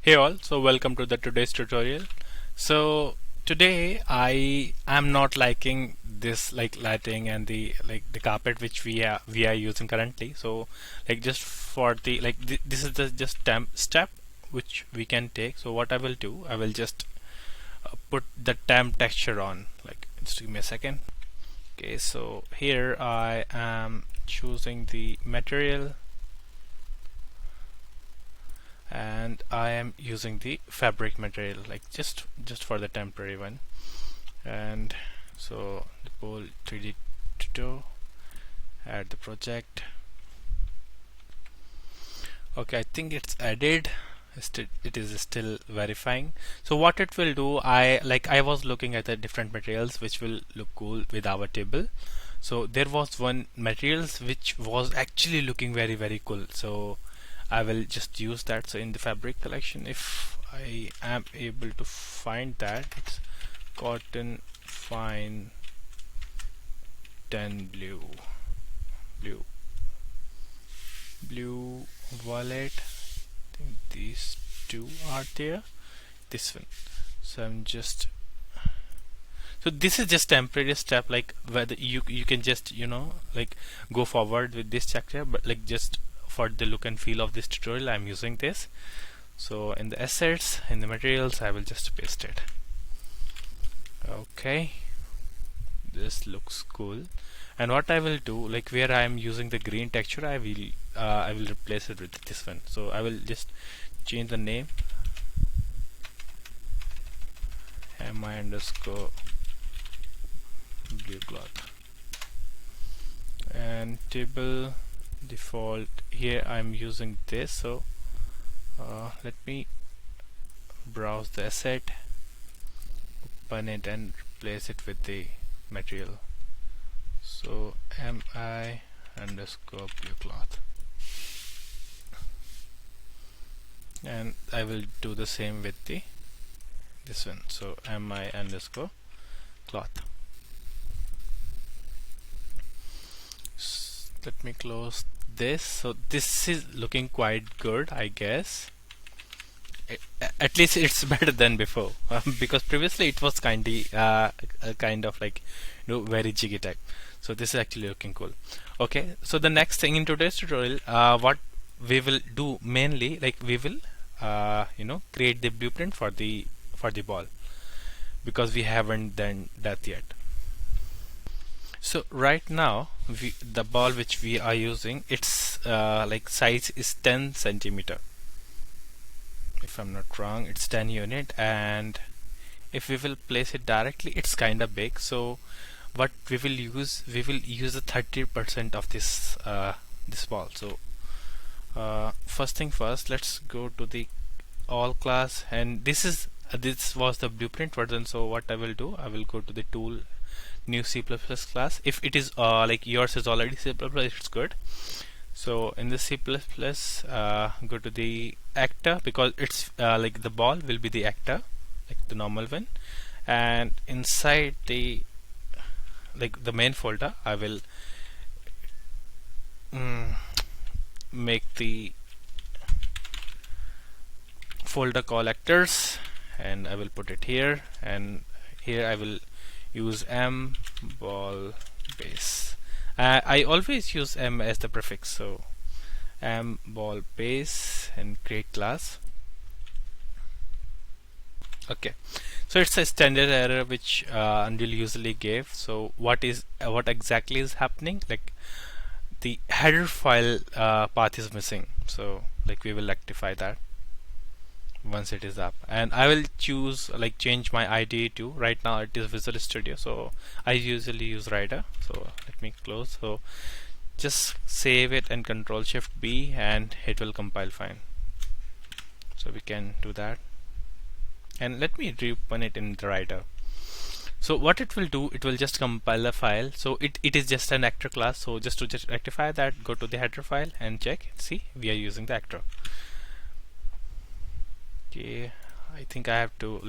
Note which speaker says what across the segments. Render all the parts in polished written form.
Speaker 1: Hey all, so welcome to the today's tutorial. So today I am not liking this lighting and the carpet which we are using currently. So just for the this is the just temp step which we can take. So what I will do, I will just put the temp texture on. Just give me a second. Okay, so here I am choosing the material and I am using the fabric material just for the temporary one. And so the Pole 3D tutorial, add the project. Okay, I think it's added. It is still verifying. So what it will do, I was looking at the different materials which will look cool with our table. So there was one materials which was actually looking very cool. So I will just use that. So in the fabric collection, if I am able to find that, it's cotton fine 10 blue violet. I think these two are there. This one. So I'm just so this is just temporary step, like whether you can just go forward with this chapter, but just for the look and feel of this tutorial I'm using this. So in the assets, in the materials, I will just paste it. Okay, this looks cool. And what I will do, where I am using the green texture, I will replace it with this one. So I will just change the name, mi underscore blue cloth, and table default. Here I'm using this. So let me browse the asset, open it, and replace it with the material. So mi underscore blue cloth, and I will do the same with this one. So mi underscore cloth. Let me close this. So this is looking quite good, I guess. At least it's better than before, because previously it was kind of very jiggy type. So this is actually looking cool. Okay, so the next thing in today's tutorial, what we will do mainly, we will create the blueprint for the ball, because we haven't done that yet. So right now the ball which we are using, its size is 10 centimeter. If I'm not wrong, it's 10 unit, and if we will place it directly, it's kind of big. So what we will use a 30% of this ball. So first thing first, let's go to the all class, and this was the blueprint version. So what I will do, I will go to the tool, new C++ class. If it is yours is already C++, it's good. So in the C++, go to the actor, because it's the ball will be the actor, like the normal one, and inside the main folder, I will make the folder called actors, and I will put it here, and here I will use m ball base. I always use m as the prefix, so m ball base, and create class. Okay, so it's a standard error which Unreal usually gave. So what exactly is happening? The header file path is missing. So we will rectify that once it is up, and I will choose change my IDE to, right now it is Visual Studio, so I usually use Rider. So let me close. So just save it and Control Shift B, and it will compile fine. So we can do that, and let me reopen it in the Rider. So what it will do, it will just compile a file. So it is just an actor class. So just to rectify that, go to the header file and check. See, we are using the actor. Okay, I think I have to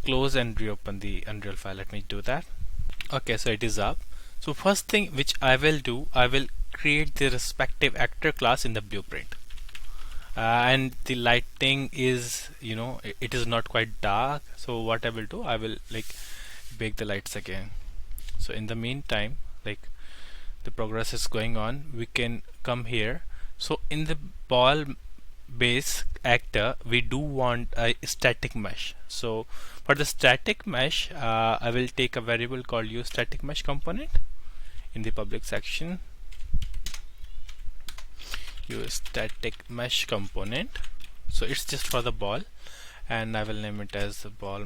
Speaker 1: close and reopen the Unreal file. Let me do that. Okay, so it is up. So first thing which I will do, I will create the respective actor class in the blueprint. and the lighting is, it is not quite dark. So what I will do, I will like bake the lights again. So in the meantime, like the progress is going on, we can come here. So in the ball base actor, we do want a static mesh. So for the static mesh, I will take a variable called use static mesh component in the public section. Use static mesh component. So it's just for the ball, and I will name it as the ball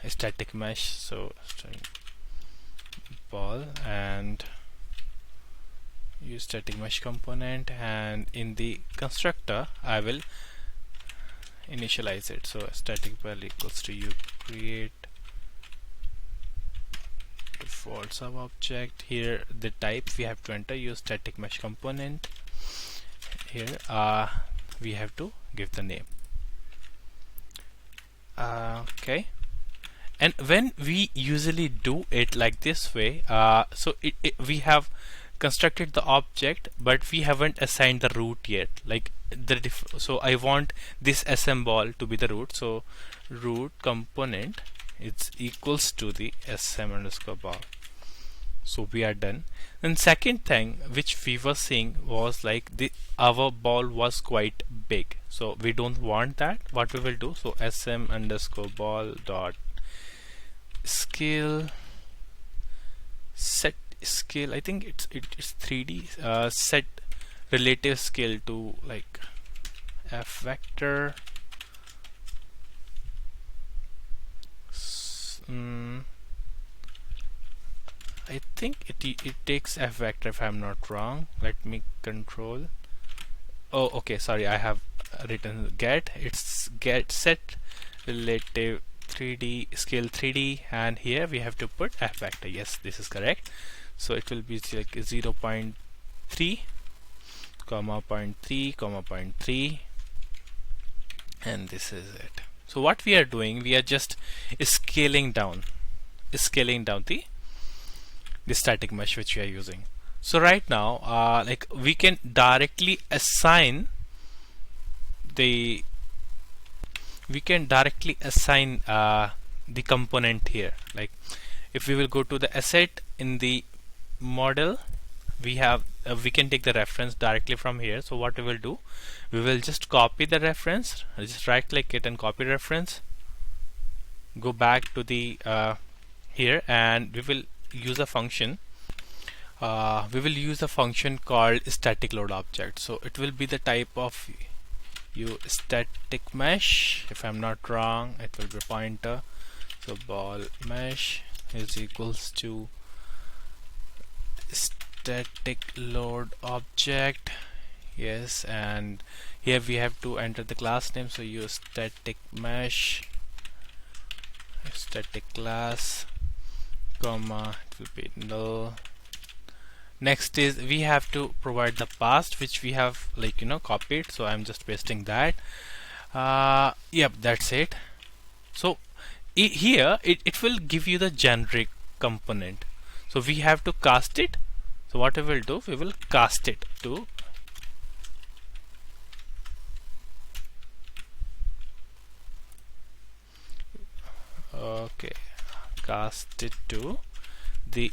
Speaker 1: static mesh. So ball and use static mesh component, and in the constructor I will initialize it. So static ball equals to you create default sub object. Here the type we have to enter use static mesh component. Here we have to give the name. Okay, and when we usually do it like this way, so we have constructed the object, but we haven't assigned the root yet. Like so I want this sm ball to be the root. So root component is equals to the sm underscore ball. So we are done. And second thing which we were seeing was like our ball was quite big, so we don't want that. What we will do, so sm underscore ball dot scale set scale, I think it's 3D, set relative scale to like f vector. I think it takes f vector if I'm not wrong. Let me control. Oh, okay, sorry, I have written get. It's get set relative 3D scale 3D, and here we have to put f vector. Yes, this is correct. So it will be like 0.3 comma 0.3 comma 0.3, and this is it. So what we are doing, we are just scaling down the static mesh which we are using. So right now, like we can directly assign the component here. Like if we will go to the asset in the model, we have we can take the reference directly from here. So what we will do, we will just copy the reference, just right click it and copy reference, go back to the here, and we will use a function. We will use a function called static load object. So it will be the type of static mesh. If I'm not wrong, it will be pointer. So ball mesh is equals to static load object. Yes, and here we have to enter the class name. So use static mesh static class comma, it will be null. Next is we have to provide the past which we have copied. So I'm just pasting that. Yep, that's it. So here it will give you the generic component. So we have to cast it. So what we will do, we will cast it to cast it to the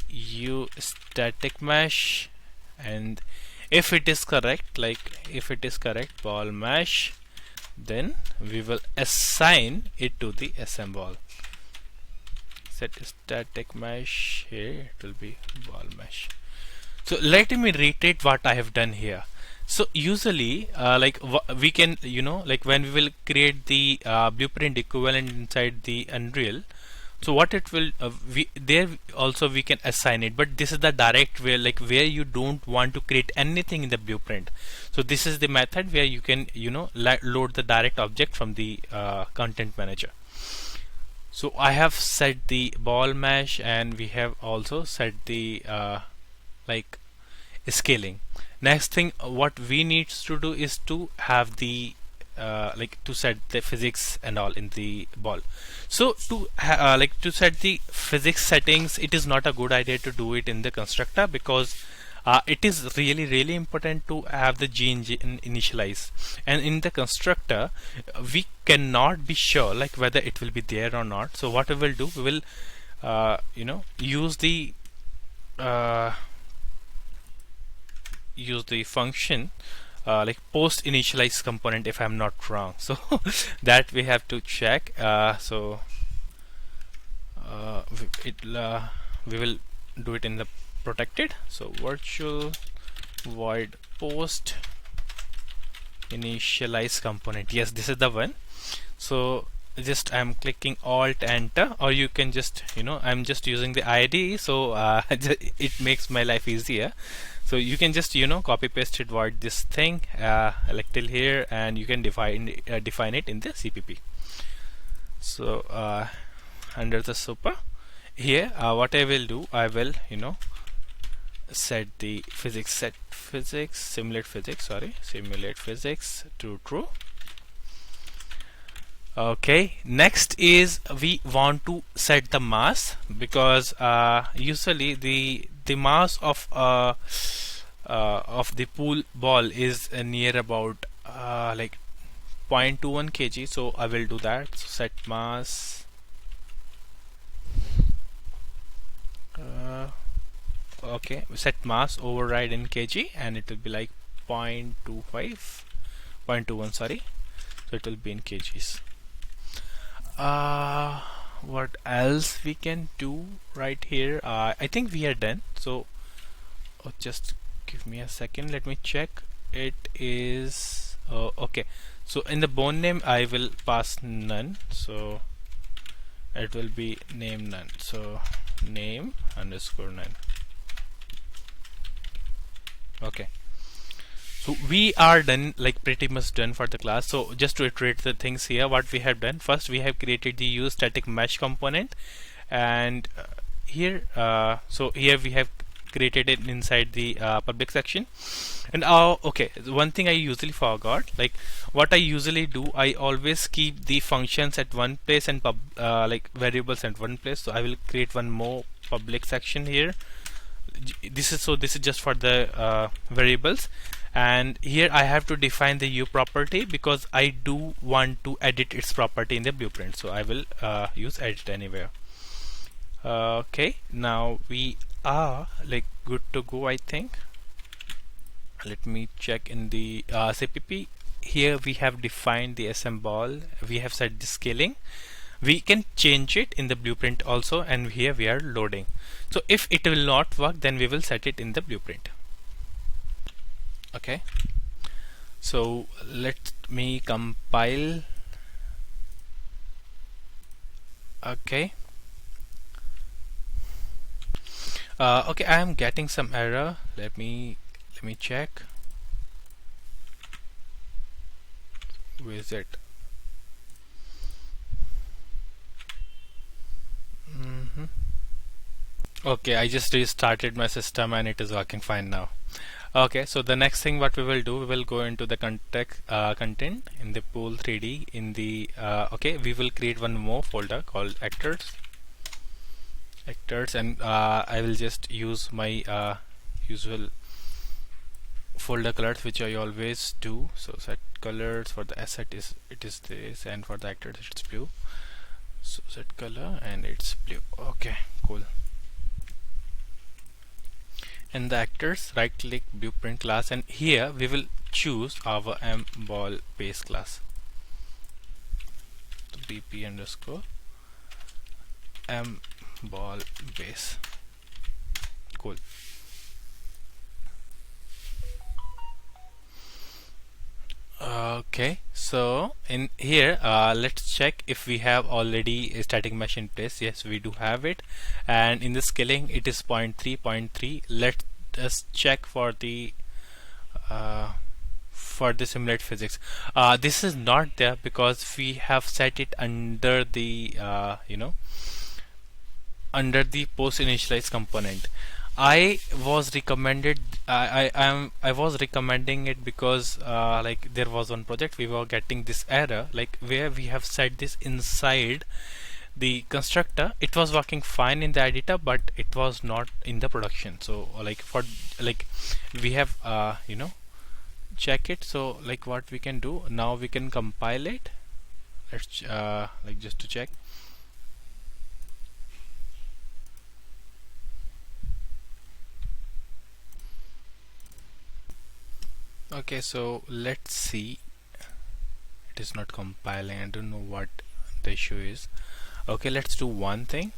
Speaker 1: static mesh, and if it is correct, ball mesh, then we will assign it to the sm ball. Set static mesh, here it will be ball mesh. So let me reiterate what I have done here. So usually we can when we will create the blueprint equivalent inside the Unreal, so what it will there also we can assign it, but this is the direct way, where you don't want to create anything in the blueprint. So this is the method where you can load the direct object from the content manager. So I have set the ball mesh, and we have also set the scaling. Next thing what we need to do is to have the to set the physics and all in the ball. So to set the physics settings, it is not a good idea to do it in the constructor, because it is really important to have the g initialize, and in the constructor we cannot be sure like whether it will be there or not. So what we will do, we will use the function like post initialize component, if I'm not wrong. So that we have to check. We will do it in the protected. So virtual void post initialize component. Yes, this is the one. So just I'm clicking alt enter, or you can just I'm just using the ID, so it makes my life easier. So you can just copy paste it void this thing like till here, and you can define it in the CPP. So under the super here, what I will do, I will set the simulate physics to true. Okay, next is we want to set the mass, because usually the mass of the pool ball is near about like 0.21 kg. So I will do that. So set mass okay, set mass override in kg, and it will be like 0.21, sorry. So it will be in kgs. What else we can do right here? I think we are done. So just give me a second, let me check. It is okay. So in the bone name I will pass none, so it will be name none. So name underscore none. Okay, so we are done, like pretty much done for the class. So just to iterate the things here, what we have done, first we have created the use static mesh component, and here so here we have created it inside the public section. And okay, one thing I usually forgot, like what I usually do, I always keep the functions at one place and like variables at one place. So I will create one more public section here. This is just for the variables, and here I have to define the u property, because I do want to edit its property in the blueprint. So I will use edit anywhere. Okay, now we are like good to go, I think. Let me check in the CPP. Here we have defined the SM ball, we have set the scaling. We can change it in the blueprint also, and here we are loading. So if it will not work, then we will set it in the blueprint. Okay, so let me compile. Okay, okay, I am getting some error. Let me check. Where is it? Okay, I just restarted my system and it is working fine now. Okay, so the next thing what we will do, we will go into the content in the pool 3D in the okay, we will create one more folder called actors, and I will just use my usual folder colors which I always do. So set colors for the asset is this, and for the actors it's blue. So set color and it's blue. Okay, cool. In the actors, right click blueprint class, and here we will choose our mball base class. So bp underscore mball base. Cool. Okay, so in here let's check if we have already a static mesh in place. Yes, we do have it, and in the scaling it is 0.3. Let us check for the simulate physics. This is not there because we have set it under the under the post initialize component. I was recommending it because like there was one project we were getting this error, like where we have set this inside the constructor, it was working fine in the editor, but it was not in the production. So like for like we have check it. So like what we can do now, we can compile it. Let's like just to check. Okay, so let's see. It is not compiling. I don't know what the issue is. Okay, let's do one thing.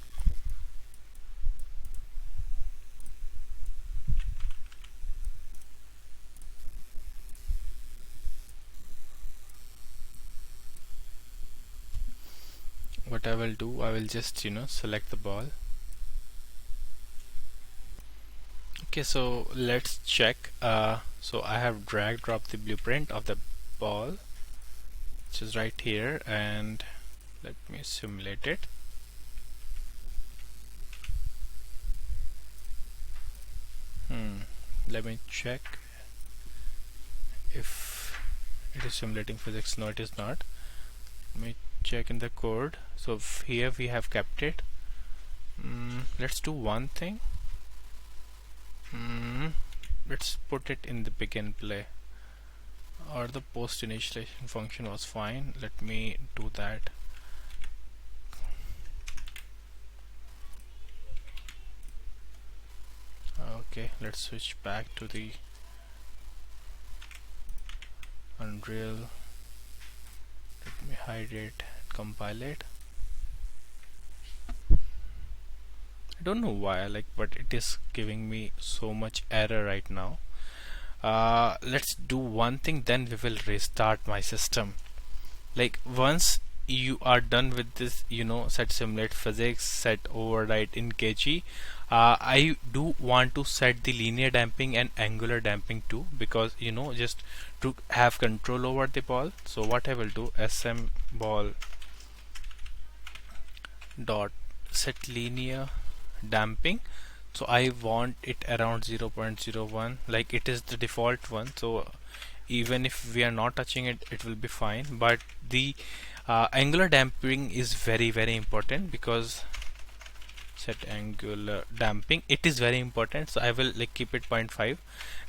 Speaker 1: What I will do, I will just select the ball. Okay, so let's check. So I have drag dropped the blueprint of the ball, which is right here, and let me simulate it. Let me check if it is simulating physics. No, it is not. Let me check in the code. So here we have kept it. Let's do one thing. Let's put it in the begin play, or the post initialization function was fine. Let me do that. Okay, let's switch back to the Unreal. Let me hide it, compile it. I don't know why, but it is giving me so much error right now. Let's do one thing, then we will restart my system. Like once you are done with this, set simulate physics, set override in KG. I do want to set the linear damping and angular damping too, because just to have control over the ball. So what I will do, sm ball dot set linear damping. So I want it around 0.01, like it is the default one. So even if we are not touching it, it will be fine. But the angular damping is very very important, because set angular damping, it is very important. So I will keep it 0.5,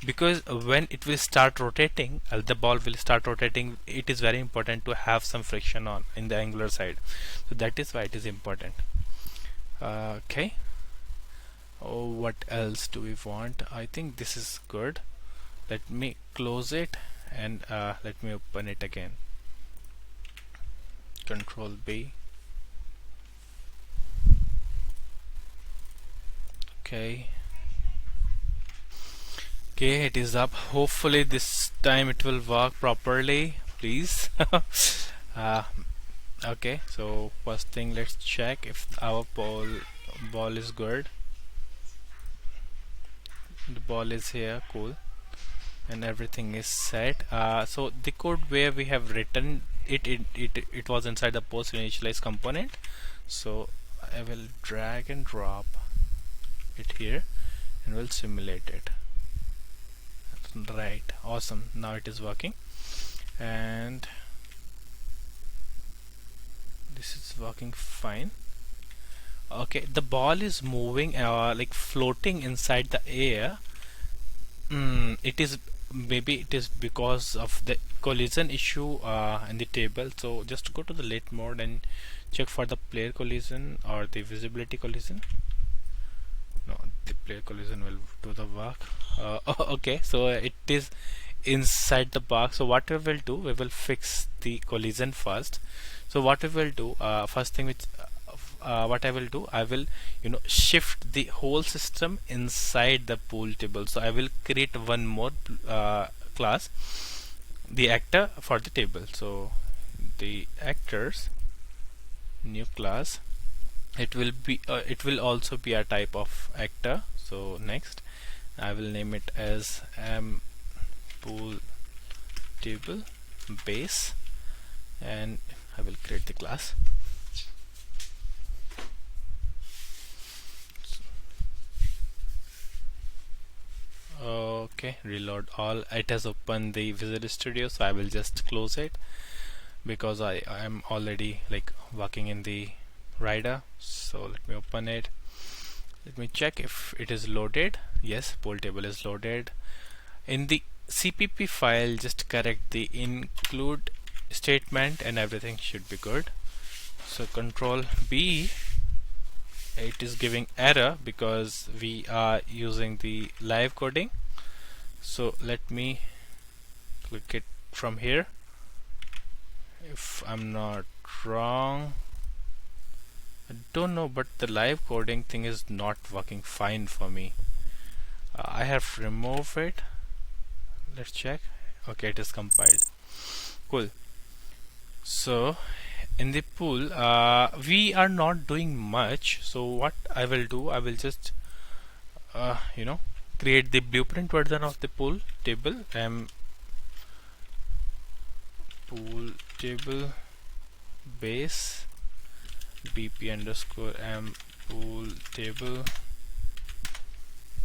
Speaker 1: because when it will start rotating, the ball will start rotating. It is very important to have some friction on in the angular side. So that is why it is important. Okay. Oh, what else do we want? I think this is good. Let me close it and let me open it again. Control B. Okay, it is up. Hopefully this time it will work properly, please. uh, okay, so first thing, let's check if our ball is good. The ball is here, cool, and everything is set. So the code where we have written it was inside the post initialize component. So I will drag and drop it here and we'll simulate it. Right, awesome, now it is working, and this is working fine. Okay, the ball is moving, floating inside the air. It is, maybe it is because of the collision issue in the table. So just go to the lit mode and check for the player collision or the visibility collision. No, the player collision will do the work. Okay, so it is inside the box. So what we will do, we will fix the collision first. So what we will do, first thing which what I will do, I will shift the whole system inside the pool table. So I will create one more class, the actor for the table. So the actors new class, it will also be a type of actor. So next I will name it as pool table base, and I will create the class. Okay, reload all. It has opened the Visual Studio, so I will just close it, because I am already working in the rider. So let me open it. Let me check if it is loaded. Yes, pool table is loaded. In the CPP file, just correct the include statement and everything should be good. So Control B, it is giving error because we are using the live coding. So let me click it from here. If I'm not wrong, I don't know, but the live coding thing is not working fine for me. I have removed it. Let's check. Okay, it is compiled. Cool. So in the pool, we are not doing much. So what I will do, I will just create the blueprint version of the pool table. Pool table base bp underscore m pool table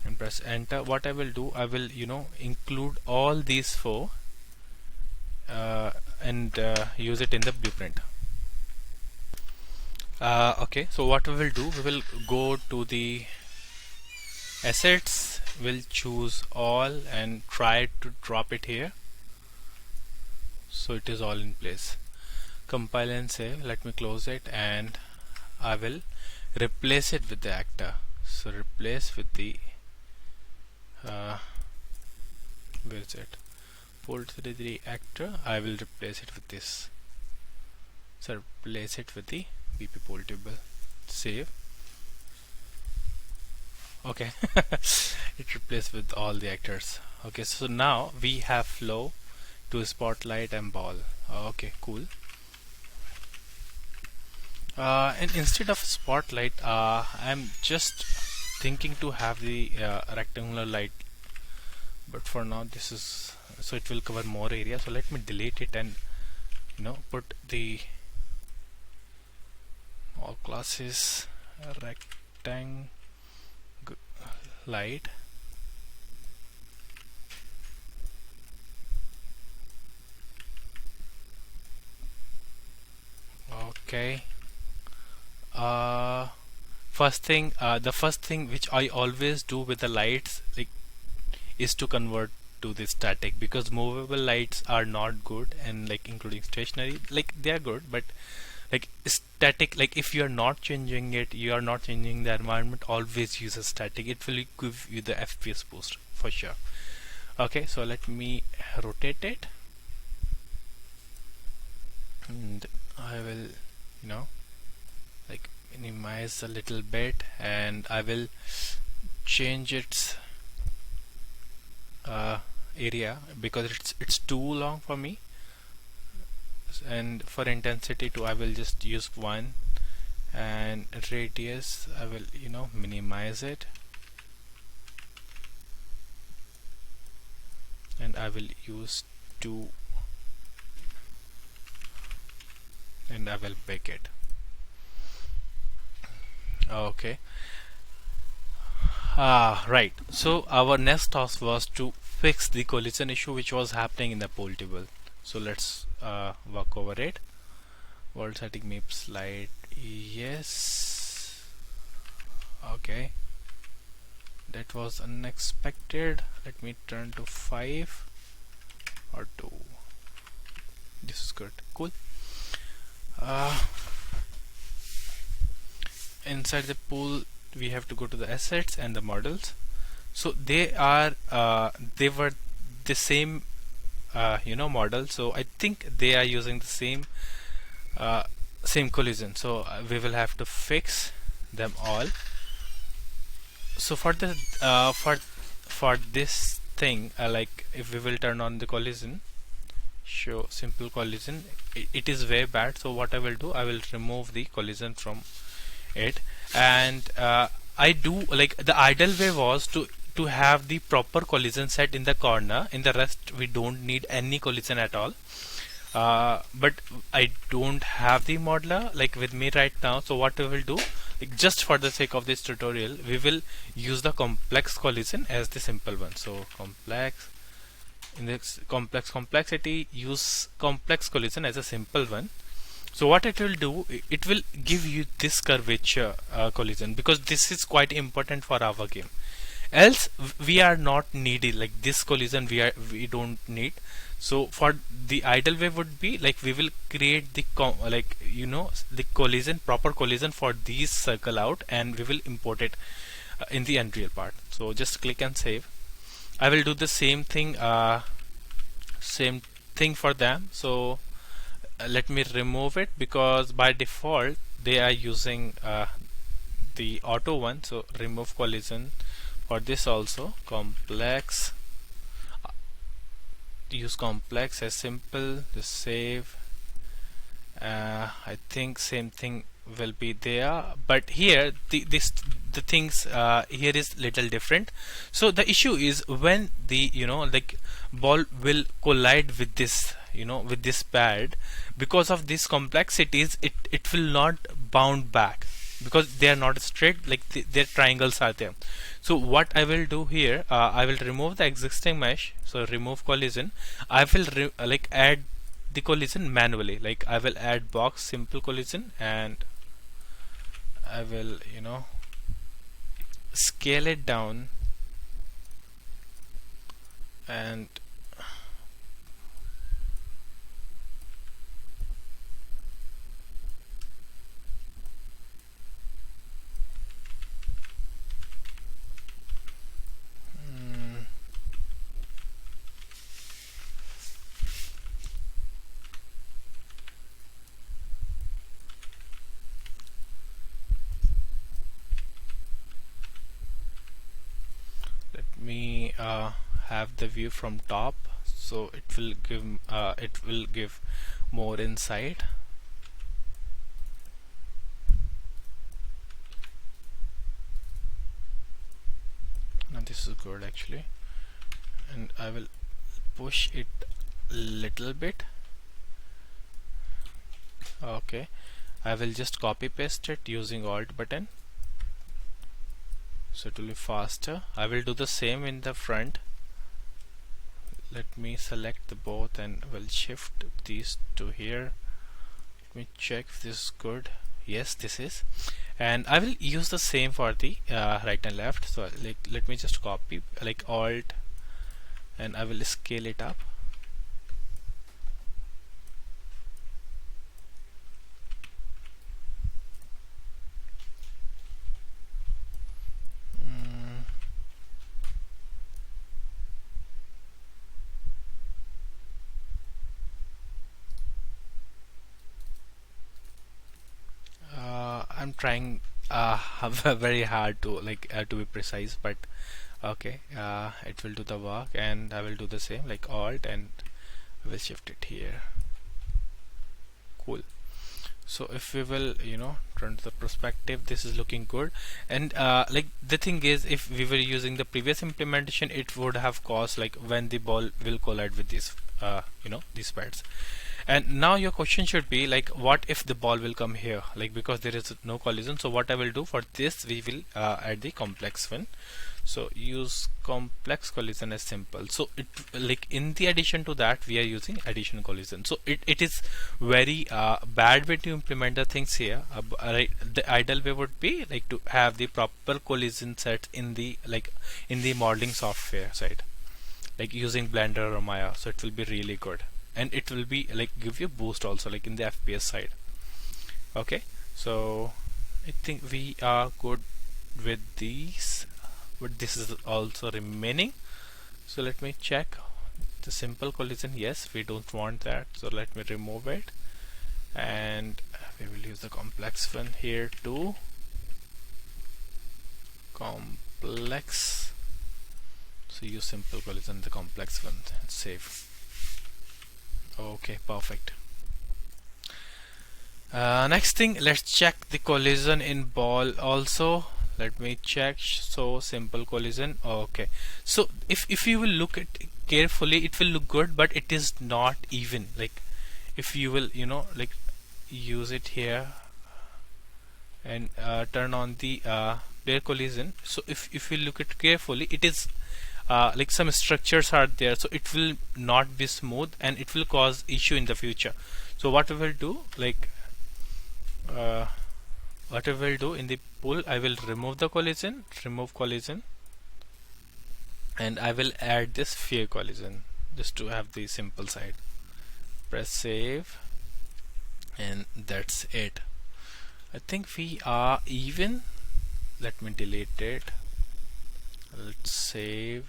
Speaker 1: and press enter. What I will do, I will include all these four and use it in the blueprint. Okay, so what we will do, we will go to the assets, we'll choose all and try to drop it here so it is all in place. Compile and save. Let me close it and I will replace it with the actor. So replace with the where is it, pool 33 actor. I will replace it with this. So replace it with the BP pool table. Save. Okay. It replaced with all the actors. Okay, so now we have flow to spotlight and ball. Okay, cool. And instead of spotlight, I'm just thinking to have the rectangular light, but for now this is, so it will cover more area. So let me delete it and put the all classes rectangle light. Okay. The first thing which I always do with the lights, like, is to convert to the static, because movable lights are not good, and like including stationary, like they are good, but like static, like if you are not changing it, you are not changing the environment, always use a static. It will give you the FPS boost for sure. Okay, so let me rotate it and I will like minimize a little bit, and I will change its area because it's too long for me. And for intensity too, I will just use 1, and radius I will minimize it, and I will use 2, and I will bake it. Okay. Right, so our next task was to fix the collision issue which was happening in the pool table. So let's work over it. World setting map slide, yes. Okay, that was unexpected. Let me turn to 5 or 2. This is good. Cool. Inside the pool we have to go to the assets and the models. So they were the same model, so I think they are using the same collision, so we will have to fix them all. So for the for this thing, like if we will turn on the collision, show simple collision, it is very bad. So what I will do, I will remove the collision from it, and I do, like, the ideal way was to have the proper collision set in the corner. In the rest we don't need any collision at all, but I don't have the modeler like with me right now. So what we will do, like, just for the sake of this tutorial, we will use the complex collision as the simple one. So complex, in this complexity, use complex collision as a simple one. So what it will do, it will give you this curvature collision, because this is quite important for our game. Else we are not needy, like this collision we don't need. So for the ideal way would be like we will create the like the collision, proper collision for these circle out, and we will import it in the Unreal part. So just click and save. I will do the same thing for them. So let me remove it, because by default they are using the auto one. So remove collision for this also. Complex, use complex as simple, just save. I think same thing will be there, but here the things here is little different. So the issue is when the like ball will collide with this with this pad, because of these complexities it will not bound back, because they are not straight, like their triangles are there. So what I will do here, I will remove the existing mesh. So remove collision. I will like add the collision manually. Like I will add box simple collision, and I will scale it down, and let me have the view from top, so it will give more insight. Now this is good actually, and I will push it little bit. Okay, I will just copy paste it using Alt button, so it will be faster. I will do the same in the front. Let me select the both and will shift these to here. Let me check if this is good. Yes, this is. And I will use the same for the right and left. So like let me just copy, like Alt, and I will scale it up. I'm trying very hard to to be precise, but okay, it will do the work, and I will do the same, like Alt, and I will shift it here. Cool. So if we will turn to the perspective, this is looking good. And like the thing is, if we were using the previous implementation, it would have caused like when the ball will collide with these these pads. And now your question should be like, what if the ball will come here, like because there is no collision. So what I will do for this, we will add the complex one. So use complex collision as simple. So it like in the addition to that, we are using addition collision. So it is very bad way to implement the things here. Right, the ideal way would be like to have the proper collision set in the modeling software side, like using Blender or Maya. So it will be really good, and it will be like give you boost also, like in the FPS side. Okay, so I think we are good with these, but this is also remaining. So let me check the simple collision. Yes, we don't want that, so let me remove it, and we will use the complex one here too. Complex. So use simple collision, the complex one, and save. Okay, perfect. Next thing, let's check the collision in ball also. Let me check. So simple collision. Okay, so if you will look at it carefully, it will look good, but it is not even. Like if you will like use it here and turn on the player collision. So if you look at it carefully, it is like some structures are there, so it will not be smooth, and it will cause issue in the future. So what we will do, like uh, what I will do in the pool, I will remove the collision, and I will add this fear collision just to have the simple side. Press save, and that's it. I think we are even. Let me delete it. Let's save.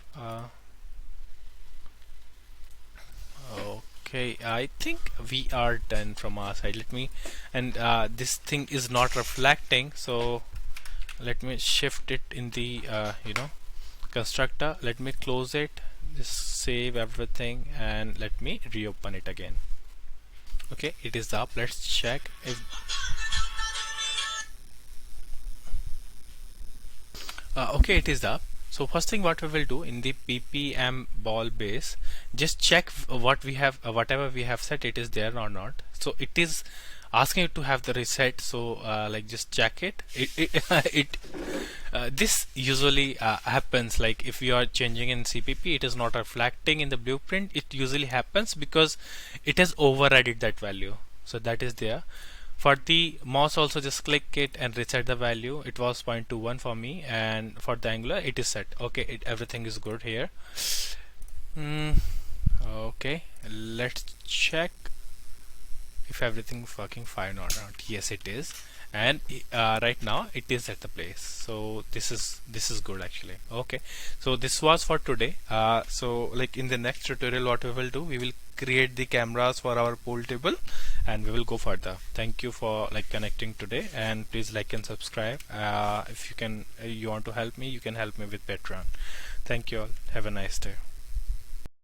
Speaker 1: Okay, I think we are done from our side. Let me, and this thing is not reflecting, so let me shift it in the constructor. Let me close it, just save everything, and let me reopen it again. Okay, it is up. Let's check if okay, it is up. So first thing what we will do in the ppm ball base, just check what we have, whatever we have set, it is there or not. So it is asking you to have the reset, so like just check it. This usually happens, like if you are changing in CPP, it is not reflecting in the blueprint. It usually happens because it has overridden that value, so that is there. For the mouse also, just click it and reset the value. It was 0.21 for me, and for the angular it is set. Okay, everything is good here. Okay, let's check if everything is working fine or not. Yes, it is, and right now it is at the place. So this is good actually. Okay, so this was for today. So like in the next tutorial, what we will do, we will create the cameras for our pool table, and we will go further. Thank you for like connecting today, and please like and subscribe. If you can, you want to help me, you can help me with Patreon. Thank you all. Have a nice day.